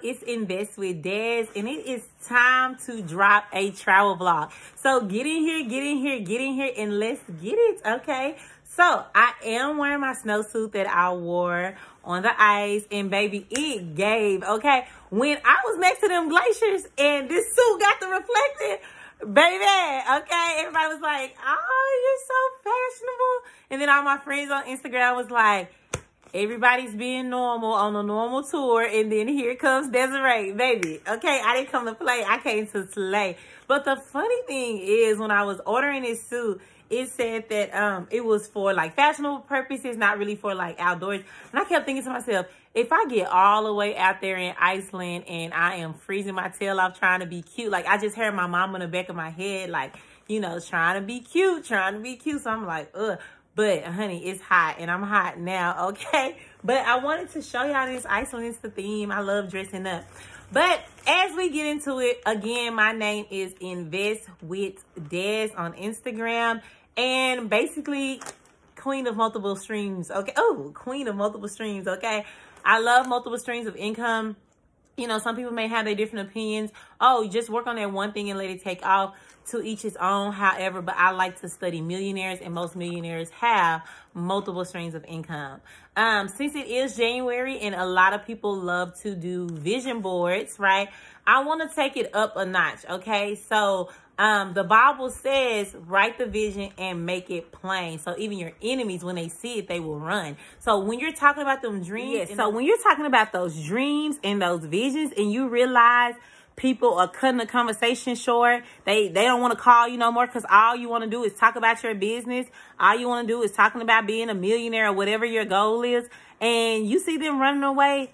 It's Invest with Des, and it is time to drop a travel vlog. So get in here, and let's get it, okay? So I am wearing my snowsuit that I wore on the ice, and baby, it gave, okay? When I was next to them glaciers and this suit got the reflected, baby, okay? Everybody was like, oh, you're so fashionable. And then all my friends on Instagram was like, everybody's being normal on a normal tour, and then here comes Desiree, baby. Okay, I didn't come to play. I came to slay. But the funny thing is, when I was ordering this suit, it said that it was for like fashionable purposes, not really for like outdoors. And I kept thinking to myself, if I get all the way out there in Iceland and I am freezing my tail off trying to be cute, like I just heard my mom in the back of my head, like, you know, trying to be cute. So I'm like, ugh. But, honey, it's hot, and I'm hot now, okay? But I wanted to show y'all this Iceland. It's the theme. I love dressing up. But as we get into it, again, my name is Invest with Des on Instagram. And basically, queen of multiple streams, okay? Oh, queen of multiple streams, okay? I love multiple streams of income. You know, some people may have their different opinions. Oh, just work on that one thing and let it take off. To each his own, however, but I like to study millionaires, and most millionaires have multiple streams of income. Since it is January and a lot of people love to do vision boards, right? I want to take it up a notch, okay? So the Bible says, write the vision and make it plain. So even your enemies, when they see it, they will run. So when you're talking about them dreams, when you're talking about those dreams and those visions, and you realize people are cutting the conversation short, they don't want to call you no more because all you want to do is talk about your business. All you want to do is talking about being a millionaire or whatever your goal is, and you see them running away.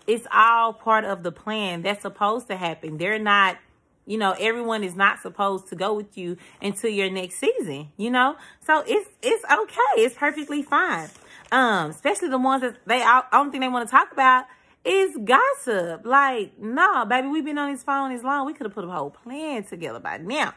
It's all part of the plan that's supposed to happen. They're not, you know, everyone is not supposed to go with you until your next season, you know? So it's okay. It's perfectly fine. Especially the ones that only thing they want to talk about is gossip. Like, no, baby, we've been on this phone this long. We could have put a whole plan together by now.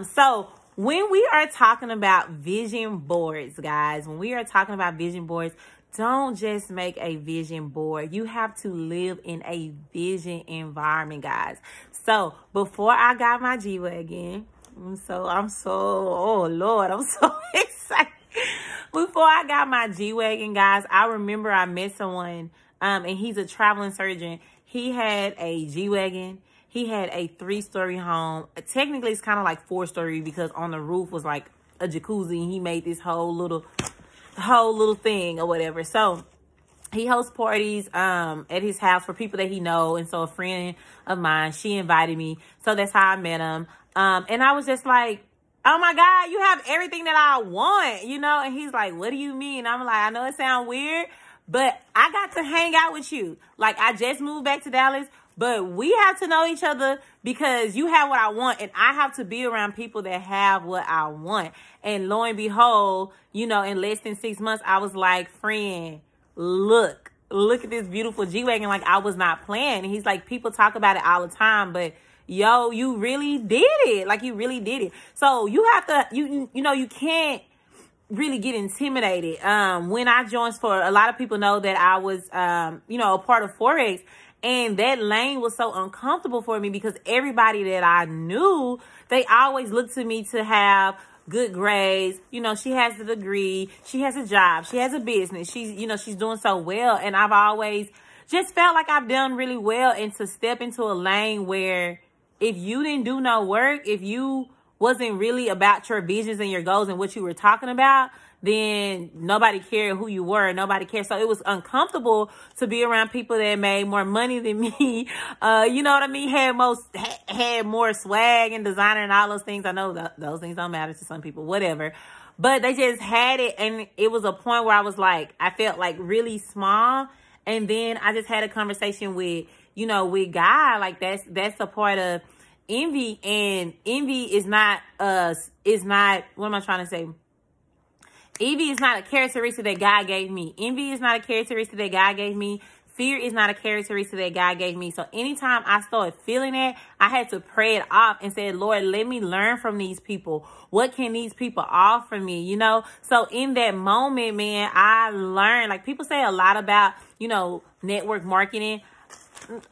So when we are talking about vision boards, guys, when we are talking about vision boards, don't just make a vision board. You have to live in a vision environment, guys. So before I got my G-Wagon, oh Lord, I'm so excited. Before I got my G-Wagon, guys, I remember I met someone, and he's a traveling surgeon. He had a G-Wagon. He had a 3-story home. Technically, it's kind of like 4-story because on the roof was like a jacuzzi, and he made this whole little thing or whatever. So he hosts parties at his house for people that he know. And so a friend of mine, she invited me. So that's how I met him. And I was just like, oh my God, you have everything that I want, you know? And he's like, what do you mean? I'm like, I know it sounds weird, but I got to hang out with you. Like, I just moved back to Dallas, but we have to know each other because you have what I want, and I have to be around people that have what I want. And lo and behold, you know, in less than 6 months, I was like, friend, look at this beautiful G-Wagon. Like, I was not playing. And he's like, people talk about it all the time, but yo, you really did it. Like, you really did it. So you have to, you know, you can't really get intimidated. When I joined for, a lot of people know that I was, you know, a part of Forex, and that lane was so uncomfortable for me because everybody that I knew, they always looked to me to have good grades. You know, she has a degree, she has a job, she has a business, she's, you know, she's doing so well. And I've always just felt like I've done really well. And to step into a lane where if you didn't do no work, if you wasn't really about your visions and your goals and what you were talking about, then nobody cared who you were. Nobody cared. So it was uncomfortable to be around people that made more money than me. You know what I mean? Had more swag and designer and all those things. I know those things don't matter to some people, whatever. But they just had it. And it was a point where I was like, I felt like really small. And then I just had a conversation with, you know, with God. Like, that's a part of envy. And envy is not, what am I trying to say? Envy is not a characteristic that God gave me. Envy is not a characteristic that God gave me. Fear is not a characteristic that God gave me. So anytime I started feeling that, I had to pray it off and say, Lord, let me learn from these people. What can these people offer me? You know, so in that moment, man, I learned, like, people say a lot about, you know, network marketing.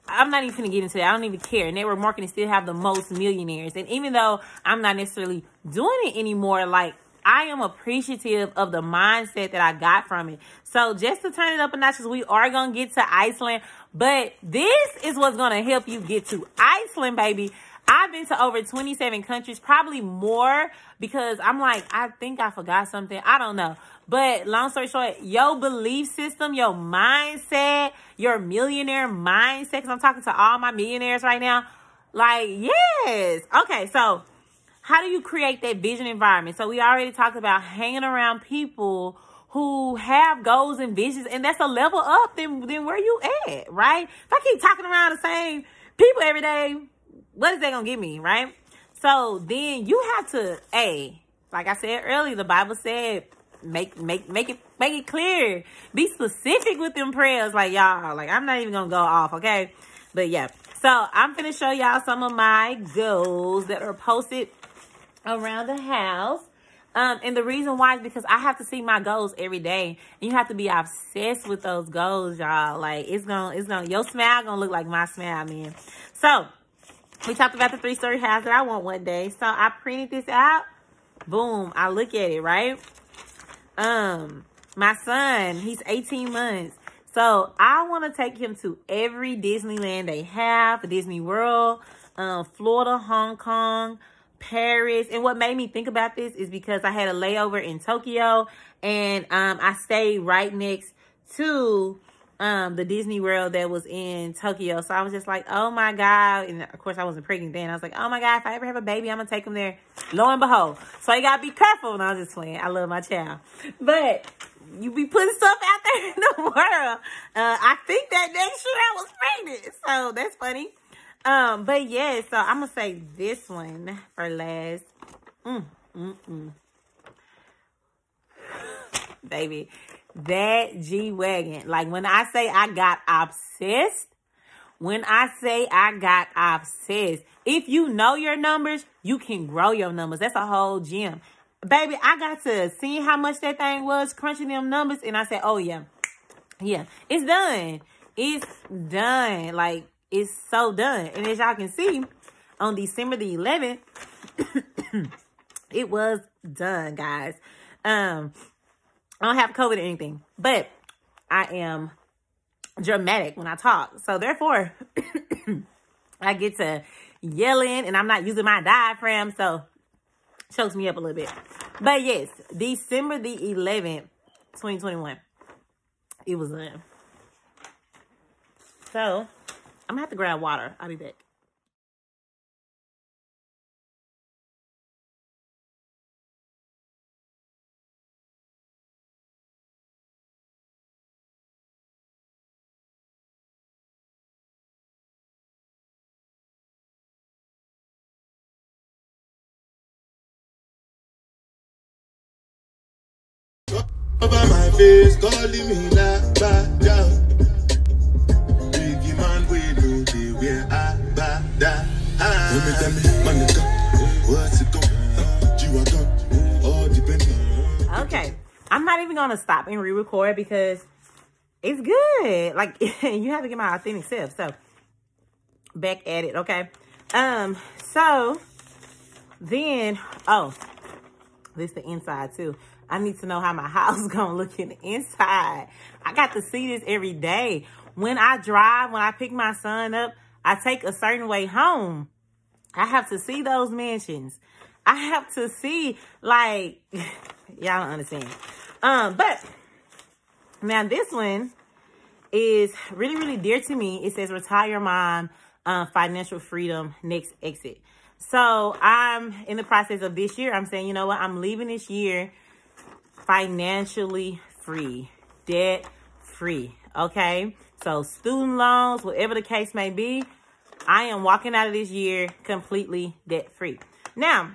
I'm not even gonna get into that. I don't even care. Network marketing still have the most millionaires. And even though I'm not necessarily doing it anymore, like, I am appreciative of the mindset that I got from it. So just to turn it up a notch, we are going to get to Iceland. But this is what's going to help you get to Iceland, baby. I've been to over 27 countries, probably more, because I'm like, I think I forgot something. I don't know. But long story short, your belief system, your mindset, your millionaire mindset, because I'm talking to all my millionaires right now. Like, yes. Okay, so how do you create that vision environment? So we already talked about hanging around people who have goals and visions, and that's a level up than where you at, right? If I keep talking around the same people every day, what is that gonna give me, right? So then you have to, like I said earlier, the Bible said, make it clear. Be specific with them prayers, like y'all. Like, I'm not even gonna go off, okay? But yeah, so I'm gonna show y'all some of my goals that are posted around the house. And the reason why is because I have to see my goals every day. And you have to be obsessed with those goals, y'all. Like, your smile gonna look like my smile, man. So we talked about the 3-story house that I want one day. So I printed this out. Boom. I look at it, right? My son, he's 18 months. So I want to take him to every Disneyland they have, Disney World, Florida, Hong Kong, Paris. And what made me think about this is because I had a layover in Tokyo, and I stayed right next to the Disney World that was in Tokyo. So I was just like, oh my God. And of course I wasn't pregnant then. I was like, oh my God, if I ever have a baby, I'm gonna take him there. Lo and behold. So you gotta be careful. And I was just playing. I love my child. But you be putting stuff out there in the world. I think that next year I was pregnant. So that's funny. But yeah, so I'm gonna say this one for last. Baby, that Gwagon. Like, when I say I got obsessed, if you know your numbers, you can grow your numbers. That's a whole gym. Baby, I got to see how much that thing was, crunching them numbers, and I said, oh yeah, it's done. It's done. Like, it's so done. And as y'all can see, on December the 11th, it was done, guys. I don't have COVID or anything, but I am dramatic when I talk. So therefore, I get to yelling, and I'm not using my diaphragm, so chokes me up a little bit. But yes, December the 11th, 2021, it was done. So I'm gonna have to grab water. I'll be back. Over my face, calling me like bad. Biggie man, we know they wear a bad. Tell me, man, what's it Gwagon, all depending. Okay, I'm not even gonna stop and re-record because it's good. Like, you have to get my authentic self. So back at it, okay? So then, this the inside too. I need to know how my house gonna look in the inside. I got to see this every day. When I drive, when I pick my son up, I take a certain way home. I have to see those mansions. I have to see, like, y'all don't understand. But now this one is really, really dear to me. It says, retire mom, financial freedom, next exit. So I'm in the process of this year. I'm saying, you know what? I'm leaving this year financially free, debt free. Okay. So student loans, whatever the case may be, I am walking out of this year completely debt free. Now,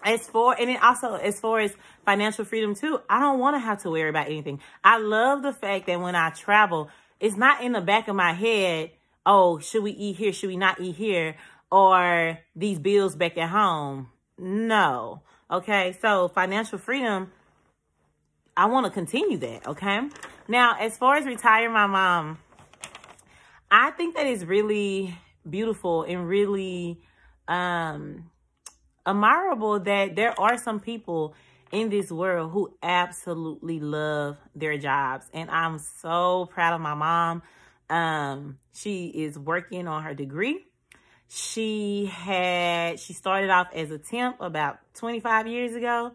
as far as financial freedom too, I don't want to have to worry about anything. I love the fact that when I travel, it's not in the back of my head, oh, should we eat here? Should we not eat here? Or these bills back at home. No. Okay. So financial freedom, I want to continue that. Okay. Now, as far as retiring my mom, I think that is really beautiful and really admirable that there are some people in this world who absolutely love their jobs. And I'm so proud of my mom. She is working on her degree. She started off as a temp about 25 years ago,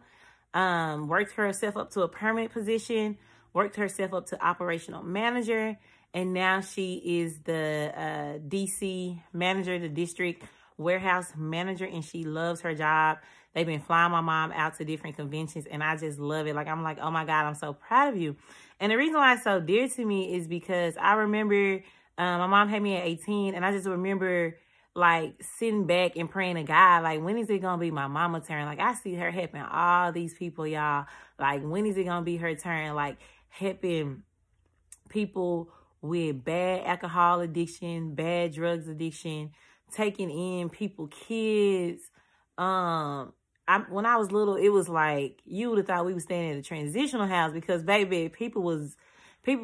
worked herself up to a permanent position, worked herself up to operational manager, and now she is the DC manager, the district warehouse manager, and she loves her job. They've been flying my mom out to different conventions, and I just love it. Like, I'm like, oh my God, I'm so proud of you. And the reason why it's so dear to me is because I remember my mom had me at 18, and I just remember like sitting back and praying to God, like, when is it gonna be my mama turn? Like, I see her helping all these people, y'all. Like, when is it gonna be her turn? Like, helping people with bad alcohol addiction, bad drugs addiction, taking in people, kids. When I was little, it was like, you would have thought we was staying at a transitional house, because baby, people was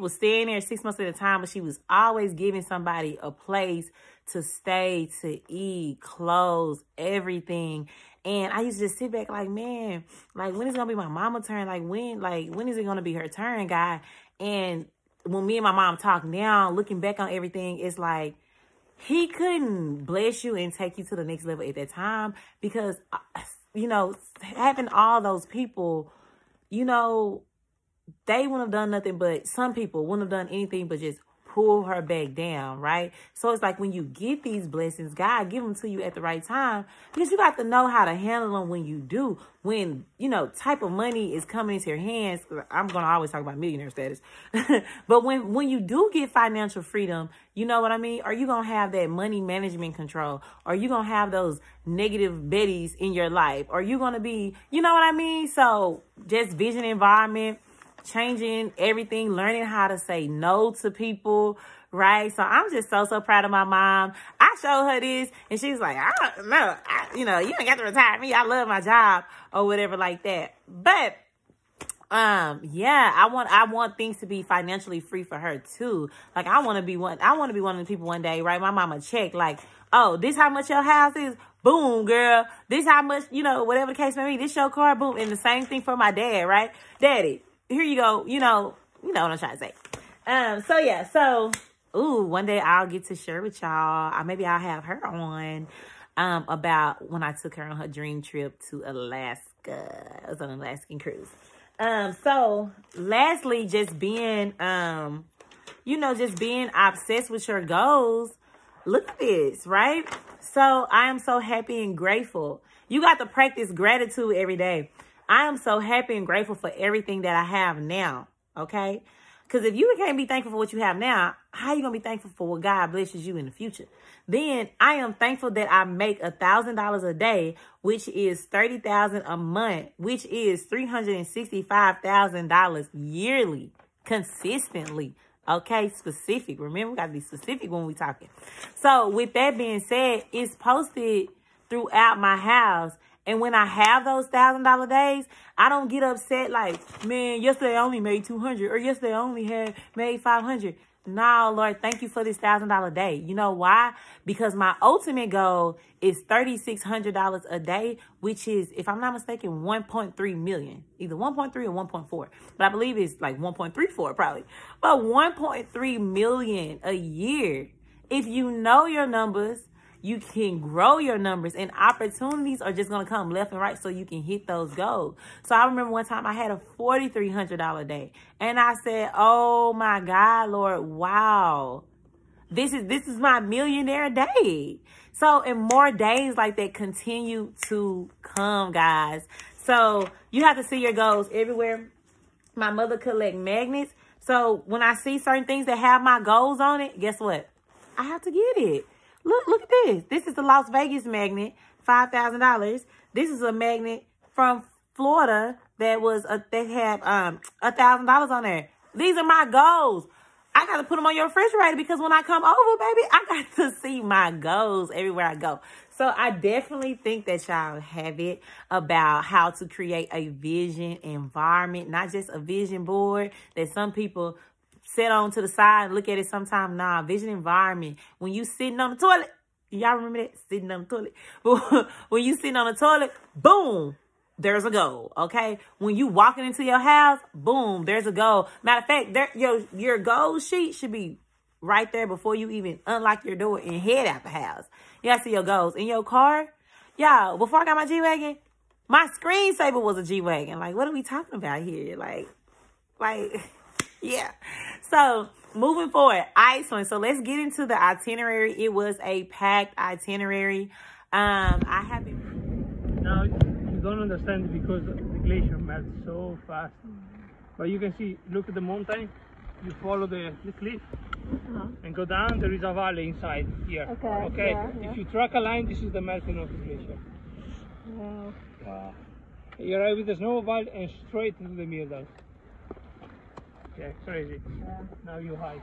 staying there 6 months at a time, but she was always giving somebody a place to stay, to eat, clothes, everything. And I used to just sit back like, man, like, when is it gonna be my mama turn? Like, when is it gonna be her turn, God? And when me and my mom talk now, looking back on everything, it's like, he couldn't bless you and take you to the next level at that time, because, you know, having all those people, you know, they wouldn't have done nothing, but some people wouldn't have done anything but just pull her back down, right? So it's like, when you get these blessings, God give them to you at the right time, because you got to know how to handle them when you do. When, you know, type of money is coming into your hands, I'm going to always talk about millionaire status, but when you do get financial freedom, you know what I mean? Are you going to have that money management control? Are you going to have those negative Bettys in your life? Are you going to be, you know what I mean? So just vision environment, changing everything, learning how to say no to people, right? So I'm just so proud of my mom. I showed her this, and she's like, I don't know, you know, you ain't got to retire me. I love my job, or whatever like that. But yeah, I want things to be financially free for her too. Like, I want to be one of the people one day, right? My mama check, like, oh, this how much your house is? Boom, girl. This how much, you know, whatever the case may be, this your car, boom. And the same thing for my dad, right? Daddy, here you go. You know what I'm trying to say. So yeah, one day I'll get to share with y'all. Maybe I'll have her on about when I took her on her dream trip to Alaska. It was on an Alaskan cruise. So lastly, just being just being obsessed with your goals. Look at this, right? So I am so happy and grateful. You got to practice gratitude every day. I am so happy and grateful for everything that I have now, okay? Because if you can't be thankful for what you have now, how are you going to be thankful for what God blesses you in the future? Then I am thankful that I make $1,000 a day, which is $30,000 a month, which is $365,000 yearly, consistently. Okay, specific. Remember, we got to be specific when we talking. So with that being said, it's posted throughout my house. And when I have those $1,000 days, I don't get upset like, man, yesterday I only made $200, or yesterday I only made $500. No, Lord, thank you for this $1,000 day. You know why? Because my ultimate goal is $3,600 a day, which is, if I'm not mistaken, 1.3 million, either 1.3 or 1.4. But I believe it's like 1.34 probably. But 1.3 million a year. If you know your numbers, you can grow your numbers, and opportunities are just going to come left and right so you can hit those goals. So I remember one time I had a $4,300 day, and I said, oh my God, Lord, wow, this is my millionaire day. So, and more days like that continue to come, guys. So you have to see your goals everywhere. My mother collect magnets. So when I see certain things that have my goals on it, guess what? I have to get it. Look at this. This is the Las Vegas magnet, $5,000. This is a magnet from Florida that had $1,000 on there. These are my goals. I got to put them on your refrigerator, because when I come over, baby, I got to see my goals everywhere I go. So I definitely think that y'all have it about how to create a vision environment, not just a vision board that some people sit on to the side and look at it sometime. Nah, vision environment. When you sitting on the toilet, y'all remember that? Sitting on the toilet. When you sitting on the toilet, boom, there's a goal, okay? When you walking into your house, boom, there's a goal. Matter of fact, your goal sheet should be right there before you even unlock your door and head out the house. You gotta see your goals. In your car, y'all, before I got my G-Wagon, my screensaver was a G-Wagon. Like, what are we talking about here? Like, yeah. So, moving forward, Iceland. So, let's get into the itinerary. It was a packed itinerary. I have been... Now, you don't understand it because the glacier melts so fast. But you can see, look at the mountain. You follow the cliff and go down. There is a valley inside here. Okay. Yeah. If you track a line, this is the melting of the glacier. Wow. Wow. You arrive with the snowmobile and straight into the middle. Yeah, crazy. Yeah. Now you hike.